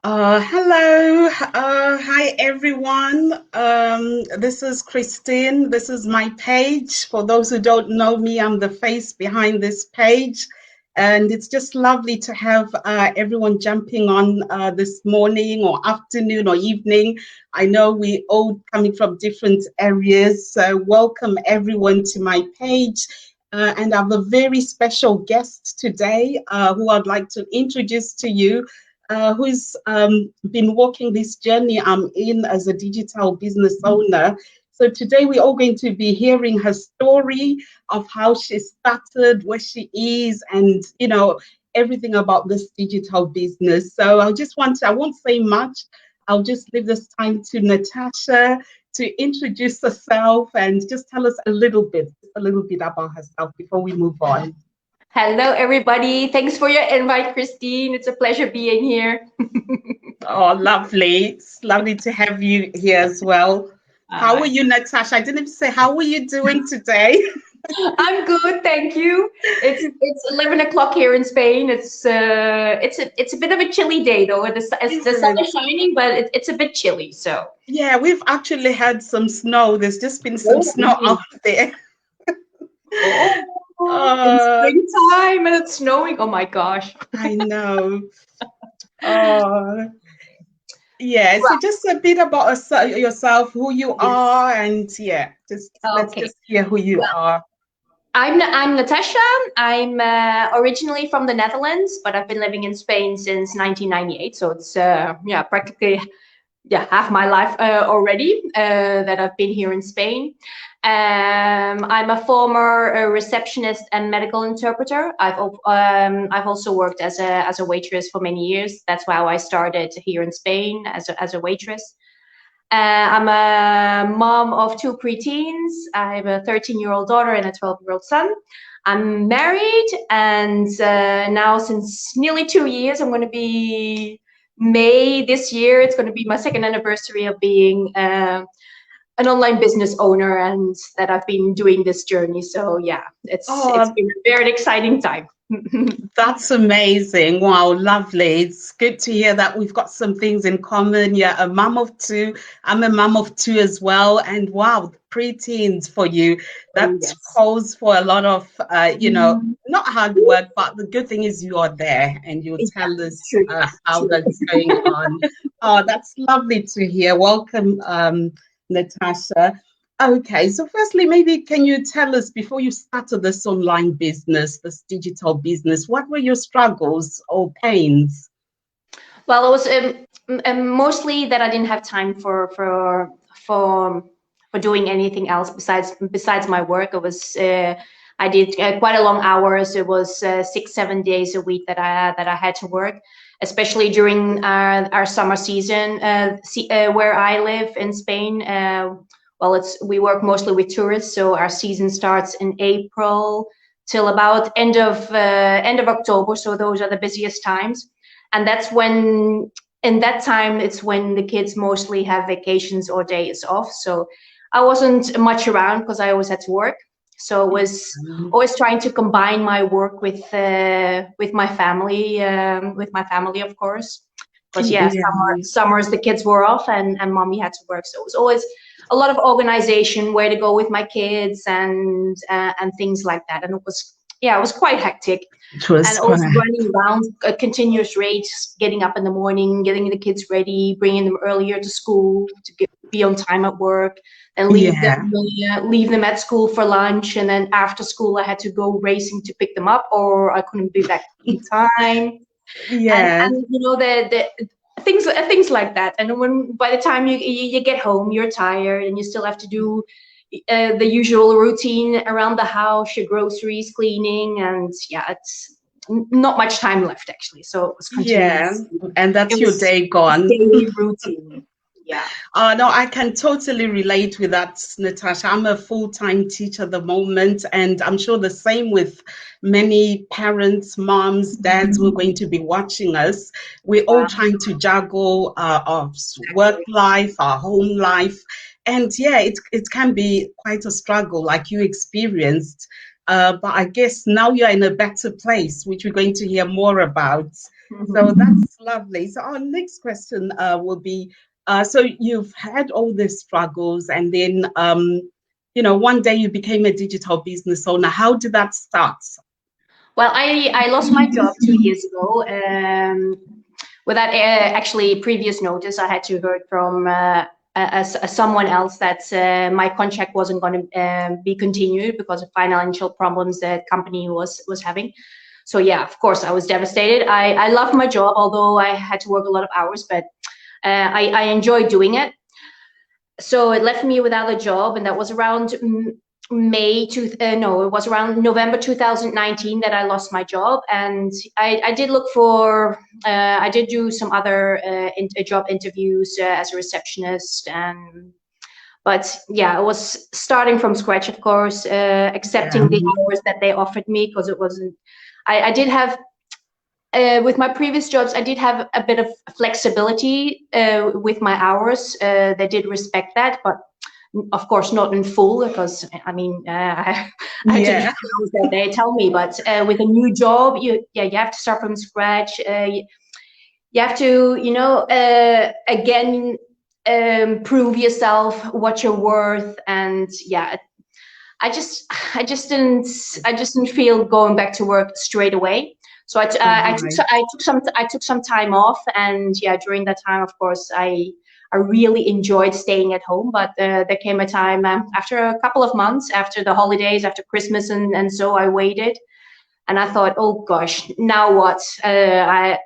Hello, hi everyone. This is Christine. This is my page. For those who don't know me, I'm the face behind this page. And it's just lovely to have everyone jumping on this morning or afternoon or evening. I know we all coming from different areas. So welcome everyone to my page. And I have a very special guest today who I'd like to introduce to you who's been walking this journey I'm in as a digital business owner. So today we're all going to be hearing her story of how she started, where she is, and everything about this digital business. So I won't say much. I'll just leave this time to Natasha to introduce herself and just tell us a little bit about herself before we move on. Hello, everybody. Thanks for your invite, Christine. It's a pleasure being here. Oh, lovely. It's lovely to have you here as well. How are you, Natasha? I didn't even say, how are you doing today? I'm good, thank you. It's 11 o'clock here in Spain. It's a bit of a chilly day though. The sun is shining, but it's a bit chilly. So yeah, we've actually had some snow. There's just been some snow out there. In springtime and it's snowing. Oh my gosh. I know. Yeah, so just a bit about yourself, who you are, and let's just hear who you are. I'm Natasha. I'm originally from the Netherlands, but I've been living in Spain since 1998. So it's practically half my life already that I've been here in Spain. I'm a former receptionist and medical interpreter. I've also worked as a waitress for many years. That's how I started here in Spain as a waitress. I'm a mom of two preteens. I have a 13-year-old daughter and a 12-year-old son. I'm married, and now since nearly 2 years, I'm going to be May this year. It's going to be my second anniversary of being an online business owner, and that I've been doing this journey. So yeah, it's been a very exciting time. That's amazing. Wow, lovely. It's good to hear that we've got some things in common. Yeah, a mom of two. I'm a mom of two as well. And wow, preteens for you. That calls for a lot of, not hard work, but the good thing is you are there and you'll tell us how that's going on. Oh, that's lovely to hear. Welcome, Natasha. Okay, so firstly, maybe can you tell us, before you started this online business, this digital business, what were your struggles or pains? Well, it was mostly that I didn't have time for doing anything else besides my work. It was I did quite a long hours. It was 6-7 days a week that I had to work, especially during our summer season where I live in Spain. Well, we work mostly with tourists, so our season starts in April till about end of October. So those are the busiest times, and that's when in that time it's when the kids mostly have vacations or days off. So I wasn't much around because I always had to work. So I was always trying to combine my work with my family, of course. Because summers the kids were off and mommy had to work, so it was always a lot of organization, where to go with my kids and things like that. And it was quite hectic. And always running around a continuous rate, getting up in the morning, getting the kids ready, bringing them earlier to school to be on time at work, and leave them at school for lunch. And then after school, I had to go racing to pick them up, or I couldn't be back in time. And the things like that. And when by the time you get home, you're tired and you still have to do the usual routine around the house, your groceries, cleaning, and it's not much time left actually. So it was continuous. And that's your day gone. Daily routine. Yeah. No, I can totally relate with that, Natasha. I'm a full-time teacher at the moment, and I'm sure the same with many parents, moms, dads who are going to be watching us. We're all trying to juggle our work life, our home life. And it can be quite a struggle like you experienced. but I guess now you're in a better place, which we're going to hear more about. So that's lovely. So our next question will be, so you've had all the struggles, and then one day you became a digital business owner. How did that start? Well, I lost my job 2 years ago. Without actually previous notice, I had to heard from someone else that my contract wasn't going to be continued because of financial problems that company was having. So yeah, of course, I was devastated. I loved my job, although I had to work a lot of hours, but I enjoyed doing it. So it left me without a job, and that was around it was around November 2019 that I lost my job. And I did look for, I did do some other job interviews as a receptionist, but yeah, it was starting from scratch, of course, accepting the hours that they offered me, because it wasn't, I did have, with my previous jobs, I did have a bit of flexibility with my hours. They did respect that, but of course not in full, because I mean I had to do things that they tell me. But with a new job, you have to start from scratch. You have to again prove yourself, what you're worth. And yeah, I just didn't feel going back to work straight away. So I took some time off, and yeah, during that time, of course, I really enjoyed staying at home. But there came a time after a couple of months, after the holidays, after Christmas, and so I waited, and I thought, oh gosh, now what?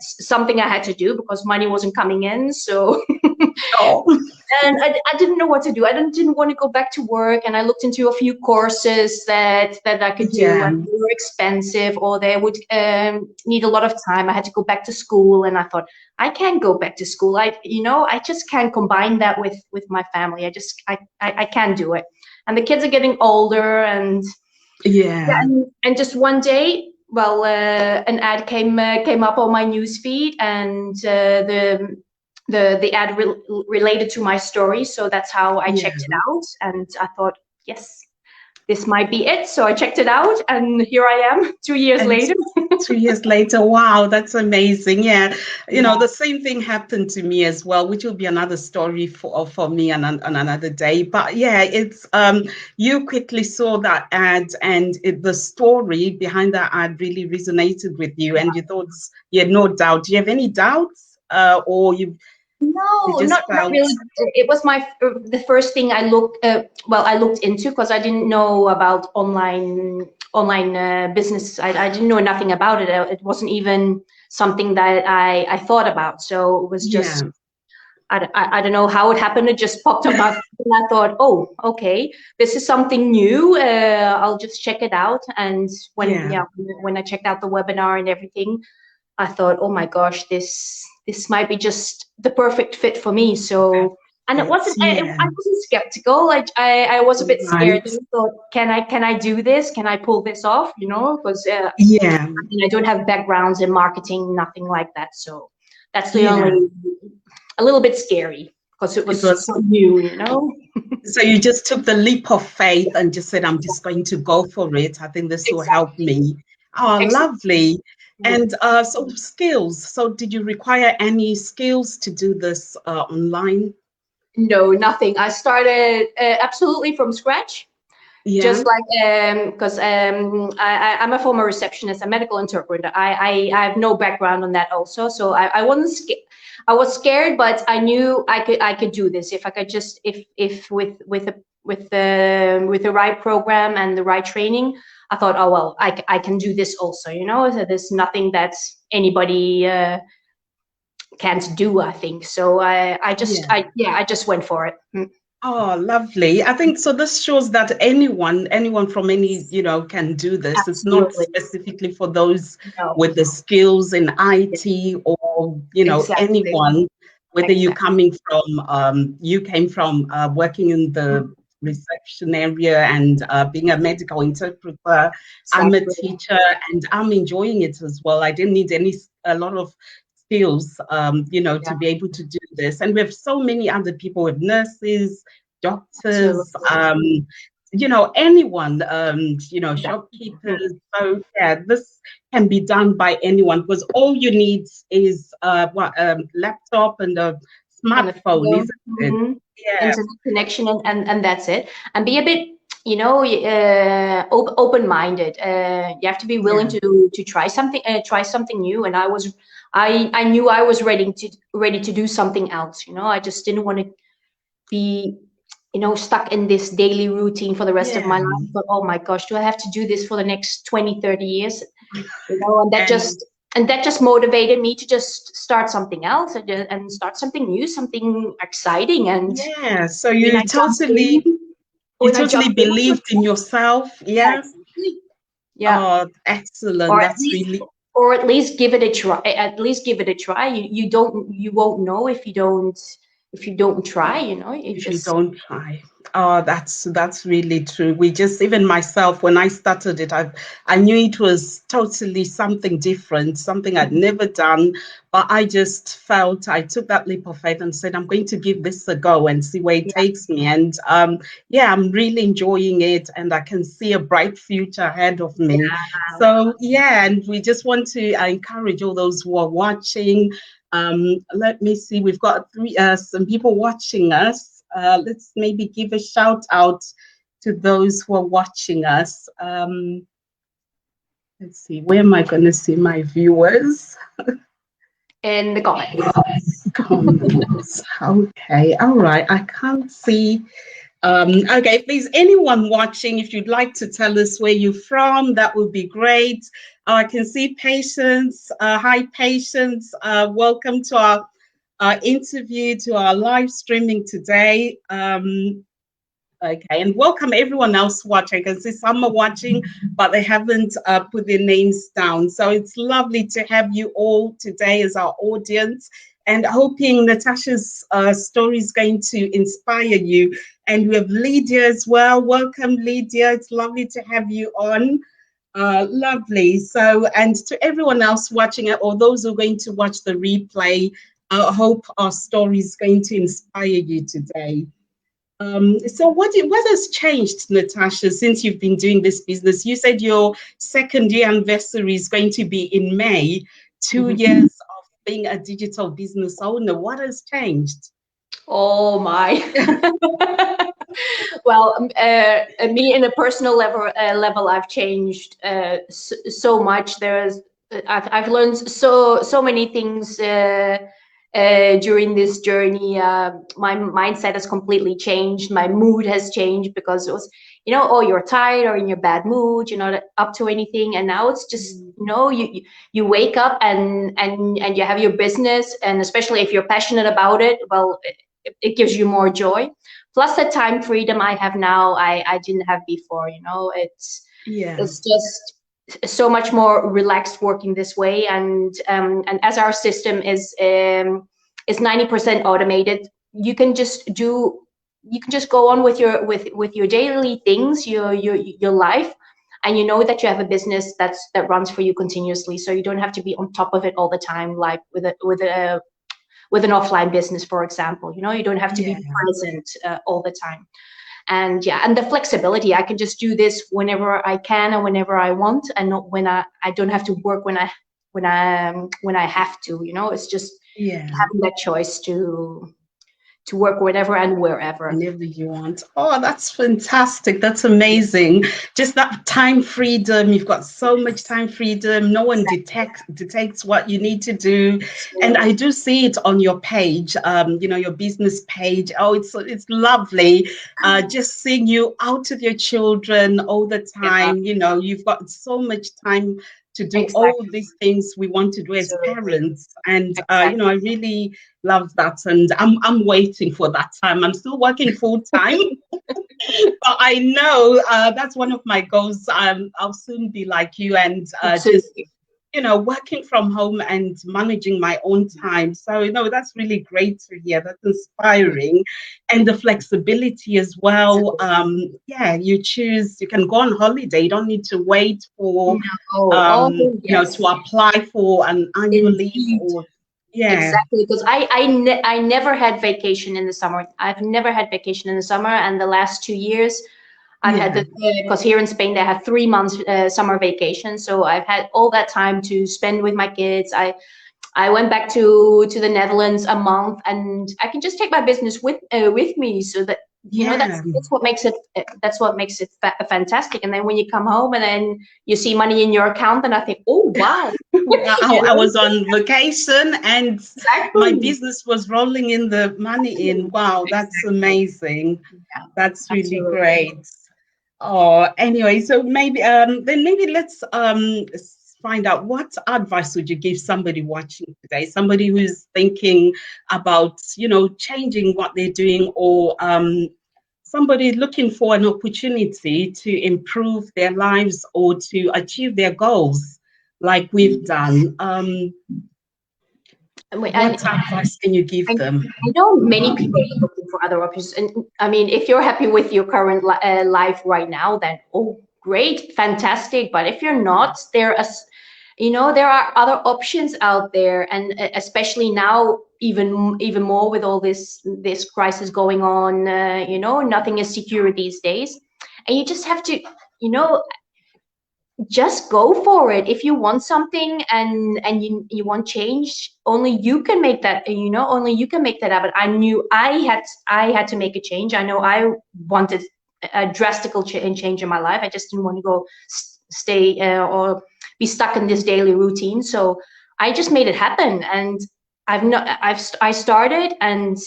Something I had to do, because money wasn't coming in. So and I didn't know what to do. I didn't want to go back to work, and I looked into a few courses that I could do, and they were expensive, or they would need a lot of time. I had to go back to school, and I thought, I can't go back to school. I just can't combine that with my family. I can't do it. And the kids are getting older, and and just one day, well, an ad came up on my newsfeed, and the ad related to my story. So that's how I checked it out, and I thought, yes, this might be it. So I checked it out, and here I am 2 years later. 2 years later. Wow, that's amazing. Yeah. The same thing happened to me as well, which will be another story for me on another day. But yeah, it's you quickly saw that ad, and the story behind that ad really resonated with you, and you thought you had no doubt. Do you have any doubts? Or you No, not really. It was the first thing I looked into, because I didn't know about online business. I didn't know nothing about it. It wasn't even something that I thought about. So it was just, I don't know how it happened. It just popped up, and I thought, oh, okay, this is something new. I'll just check it out. And when I checked out the webinar and everything, I thought, oh my gosh, this might be just the perfect fit for me. So, and it wasn't. I wasn't skeptical. I was a bit scared. I thought, can I do this? Can I pull this off? Because I don't have backgrounds in marketing, nothing like that. So that's the only, a little bit scary, because it was so new. So you just took the leap of faith and just said, I'm just going to go for it. I think this will help me. Oh, lovely. And so skills. So did you require any skills to do this online? No, nothing. I started absolutely from scratch. Just like, because I'm a former receptionist, a medical interpreter. I have no background on that also. So I wasn't scared. I was scared, but I knew I could do this if I could just, if with the right program and the right training. I thought, oh well, I can do this also. So there's nothing that anybody can't do, I think. So I just went for it. Oh, lovely. I think so. This shows that anyone from any, can do this. Absolutely. It's not specifically for those with the skills in IT or, anyone, whether you came from working in the reception area and being a medical interpreter. I'm a teacher, and I'm enjoying it as well. I didn't need a lot of skills, to be able to do this. And we have so many other people with nurses, doctors, anyone, Exactly. shopkeepers. So yeah, this can be done by anyone because all you need is laptop and a And a smartphone, phone, isn't it? Yeah, internet connection, and that's it. And be a bit, open-minded. You have to be willing yeah, to try something new. And I knew I was ready to do something else. I just didn't want to be, stuck in this daily routine for the rest of yeah. my life. But oh my gosh, do I have to do this for the next 20, 30 years? And that And just motivated me to just start something else, and start something new, something exciting. And yeah, so when I jumped in, you when I totally jumped in, it was believed in yourself. yeah, Yeah. exactly. Yeah, Oh, excellent. or at That's least, really, or at least give it a try. At least give it a try. You won't know if you don't try. You if you just don't try. Oh, that's really true. We just, even myself, when I started it, I knew it was totally something different, something I'd never done. But I just felt I took that leap of faith and said, I'm going to give this a go and see where it yeah, takes me. And yeah, I'm really enjoying it, and I can see a bright future ahead of me. yeah. So yeah, and we just want to encourage all those who are watching. Let me see. We've got some people watching us. Let's maybe give a shout out to those who are watching us. Let's see. Where am I going to see my viewers? In the comments. Comments. Okay. All right. I can't see. Okay. If there's anyone watching, if you'd like to tell us where you're from, that would be great. I can see Patience. Hi, Patience. Welcome to our interview, to our live streaming today. Okay, and welcome everyone else watching. I can see some are watching, but they haven't put their names down. So it's lovely to have you all today as our audience, and hoping Natasha's story is going to inspire you. And we have Lydia as well. Welcome, Lydia. It's lovely to have you on. Lovely. So, and to everyone else watching it, or those who are going to watch the replay, I hope our story is going to inspire you today. So what has changed, Natasha, since you've been doing this business? You said your second year anniversary is going to be in May, 2 years of being a digital business owner. What has changed? Oh my. Well, me in a personal level, I've changed so much. I've learned so many things during this journey. My mindset has completely changed. My mood has changed because it was, oh, you're tired or in your bad mood. You're not up to anything, and now it's just, you wake up and you have your business, and especially if you're passionate about it, well, it gives you more joy. Plus the time freedom I have now, I didn't have before. Yeah, It's just so much more relaxed working this way. And as our system is 90% automated, you can just go on with your daily things, your life, and you know that you have a business that runs for you continuously, so you don't have to be on top of it all the time, like with an offline business, for example. You don't have to be yeah, present all the time. And yeah, and the flexibility, I can just do this whenever I can and whenever I want, and not when I don't have to work when I have to. It's just yeah. having that choice to work whenever and wherever. Whenever you want. Oh, that's fantastic. That's amazing. Just that time freedom. You've got so much Yes, time freedom. No one exactly. detects what you need to do. And So, I do see it on your page, your business page. Oh, it's lovely. Just seeing you out with your children all the yeah, time. You've got so much time to do all exactly. these things we want to do as Absolutely. parents. And I Exactly. really love that, and I'm waiting for that time. I'm still working full time, but I know that's one of my goals. I'll soon be like you, and just Absolutely. working from home and managing my own time. So that's really great to hear. That's inspiring, and the flexibility as well. Absolutely. Yeah, you can go on holiday. You don't need to wait for No. Oh, to yes. apply for an annual leave, Indeed. or yeah. Exactly, because I never had vacation in the summer. I've never had vacation in the summer, and the last 2 years I've had Yeah. because here in Spain they have 3 months summer vacation, so I've had all that time to spend with my kids. I went back to the Netherlands a month, and I can just take my business with me, so that Yeah. that's what makes it fantastic. And then when you come home and then you see money in your account, and I think, oh wow, I was on vacation and my exactly, business was rolling in the money in. Wow, that's exactly, amazing. yeah, That's really absolutely. great. Oh, anyway, so maybe then maybe let's find out what advice would you give somebody watching today, somebody who's thinking about, changing what they're doing, or somebody looking for an opportunity to improve their lives or to achieve their goals like we've done. And What advice can you give them? I know many people are looking for other options, and I mean, if you're happy with your current life right now, then oh, great, fantastic. But if you're not, there are other options out there, and especially now, even more with all this crisis going on. Nothing is secure these days, and you just have to, you know, just go for it. If you want something and you want change, only you can make that, only you can make that happen. I knew I had to make a change. I know I wanted a drastical change in my life. I just didn't want to go stay or be stuck in this daily routine, so I just made it happen. And I started, and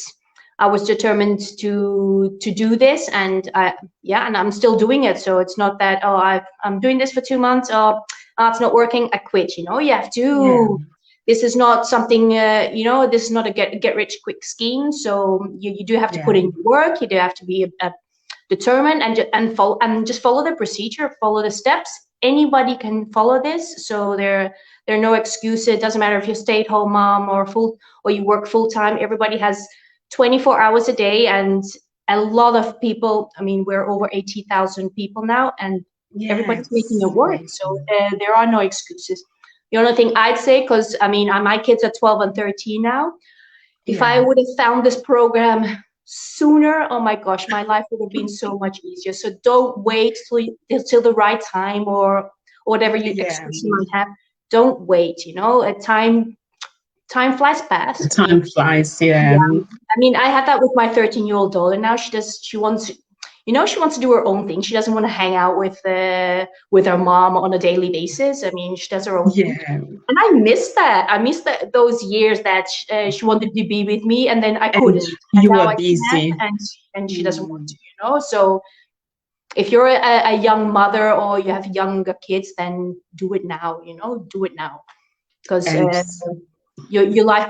I was determined to do this, and and I'm still doing it. So it's not that, oh, I'm doing this for 2 months, oh, it's not working, I quit. You have Yeah, to. This is not something. This is not a get rich quick scheme. So you do have to yeah, put in work. You do have to be determined and just follow the procedure, follow the steps. Anybody can follow this. So there are no excuses. It doesn't matter if you're stay-at-home mom or you work full time. Everybody has 24 hours a day, and a lot of people, I mean, we're over 80,000 people now, and everybody's making yes, it work. So amazing. there are no excuses. The only thing I'd say, because I mean, my kids are 12 and 13 now, if I Yeah, would have found this program sooner, oh my gosh, my life would have been so much easier. So don't wait till the right time, or whatever yeah. excuse you might have. Don't wait. Time flies The past. time flies, yeah. Yeah, I mean, I have that with my 13-year-old daughter now. She wants to do her own thing. She doesn't want to hang out with her mom on a daily basis. I mean, she does her own thing, Yeah, and I miss that. I miss those years that she wanted to be with me, and then I and couldn't, and you now were I can, busy. and she doesn't want Mm. to. So if you're a young mother or you have younger kids, then do it now. Do it now, because And your life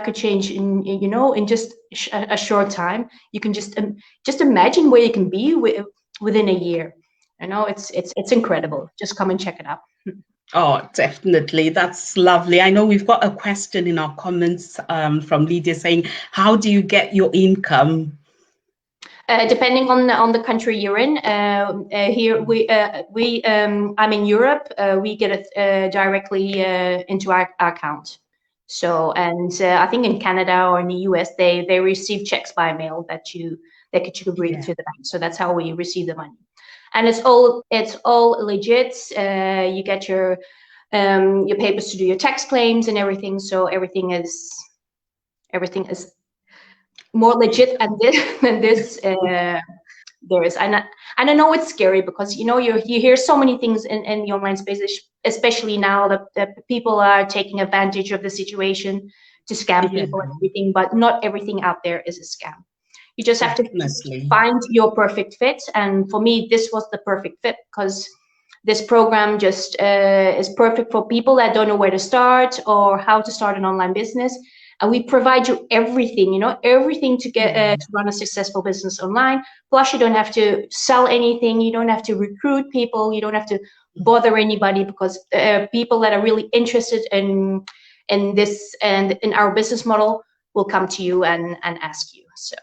could change in just a short time. You can just imagine where you can be within a year. It's incredible. Just come and check it out. oh, definitely. That's lovely. I know we've got a question in our comments from Lydia saying, how do you get your income? Depending on the country you're in, here I'm in Europe. We get it directly into our account. So, and I think in Canada or in the US, they receive checks by mail that you bring Yeah, to the bank. So that's how we receive the money, and it's all legit. You get your papers to do your tax claims and everything. So everything is more legit and this than this there is. And I know it's scary, because you hear so many things in the online space, especially now that people are taking advantage of the situation to scam yeah, people and everything. But not everything out there is a scam. You just have to definitely. find your perfect fit, and for me this was the perfect fit, because this program just is perfect for people that don't know where to start or how to start an online business. And we provide you everything, everything to get Yeah, to run a successful business online. Plus, you don't have to sell anything. You don't have to recruit people. You don't have to bother anybody, because people that are really interested in this and in our business model will come to you and ask you. So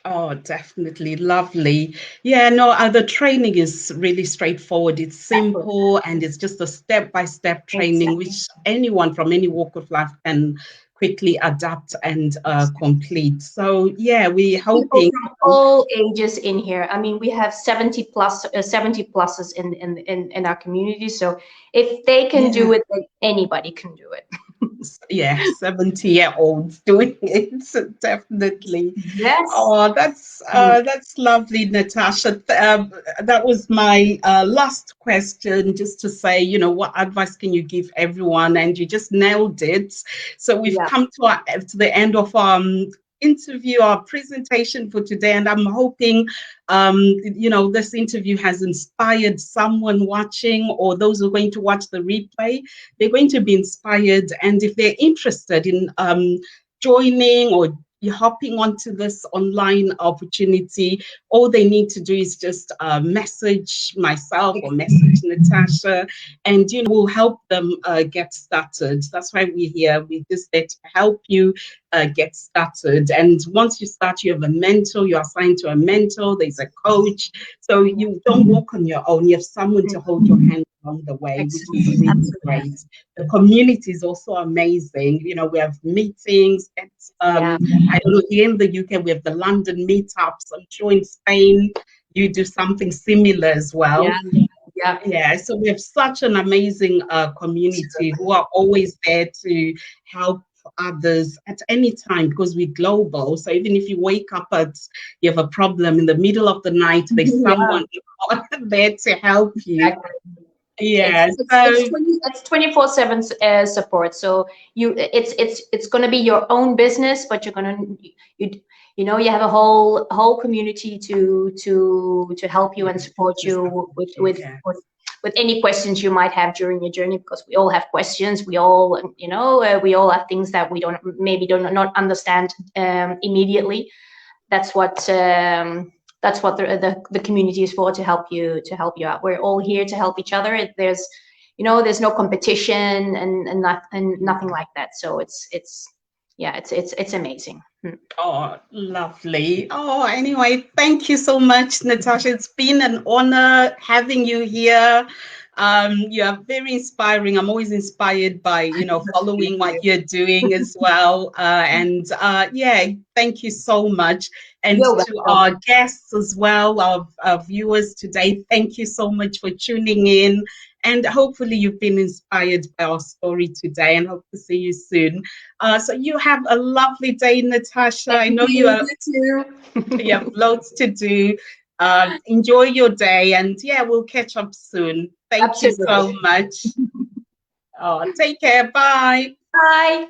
oh, definitely lovely. Yeah, no, the training is really straightforward. It's exactly, simple and it's just a step-by-step training, exactly, which anyone from any walk of life can quickly adapt and complete. So yeah, we're People hoping. from all ages in here. I mean, we have 70 pluses in our community. So if they can Yeah. do it, then anybody can do it. Yeah, 70-year-olds doing it, definitely. Yes. Oh, Mm. that's lovely, Natasha. That was my last question, just to say, what advice can you give everyone? And you just nailed it. So we've Yeah. come to the end of interview, our presentation for today, and I'm hoping this interview has inspired someone watching, or those who are going to watch the replay. They're going to be inspired, and if they're interested in joining or hopping onto this online opportunity, all they need to do is just message myself or message Natasha, and we'll help them get started. That's why we're here. We're just there to help you get started. And once you start, you have a mentor. You're assigned to a mentor. There's a coach, so you don't walk on your own. You have someone to hold your hand along the way, which is really Absolutely. great. The community is also amazing. We have meetings at, Yeah. I don't know, here in the UK, we have the London meetups. I'm sure in Spain, you do something similar as Yeah. well. Yeah. Yeah, so we have such an amazing community who are always there to help others at any time, because we're global. So even if you wake up you have a problem in the middle of the night, there's Yeah. someone there to help you. Exactly. It's Yeah, it's so it's 24/7 support. So it's going to be your own business, but you're going to you have a whole community to help you and support just you support with you. Yeah. with any questions you might have during your journey, because we all have questions. We all we all have things that we don't not understand immediately. That's what the community is for, to help you out. We're all here to help each other. There's no competition and nothing like that. So it's amazing. Oh, lovely. Oh, anyway, thank you so much, Natasha. It's been an honor having you here. You are very inspiring. I'm always inspired by, following what you're doing as well. Yeah, thank you so much. And You're to welcome. our guests as well, our viewers today, thank you so much for tuning in. And hopefully you've been inspired by our story today, and hope to see you soon. So you have a lovely day, Natasha. Thank I know you. You you too. have loads to do. Enjoy your day, and yeah, we'll catch up soon. Thank you so Absolutely. much. Take care. Bye. Bye.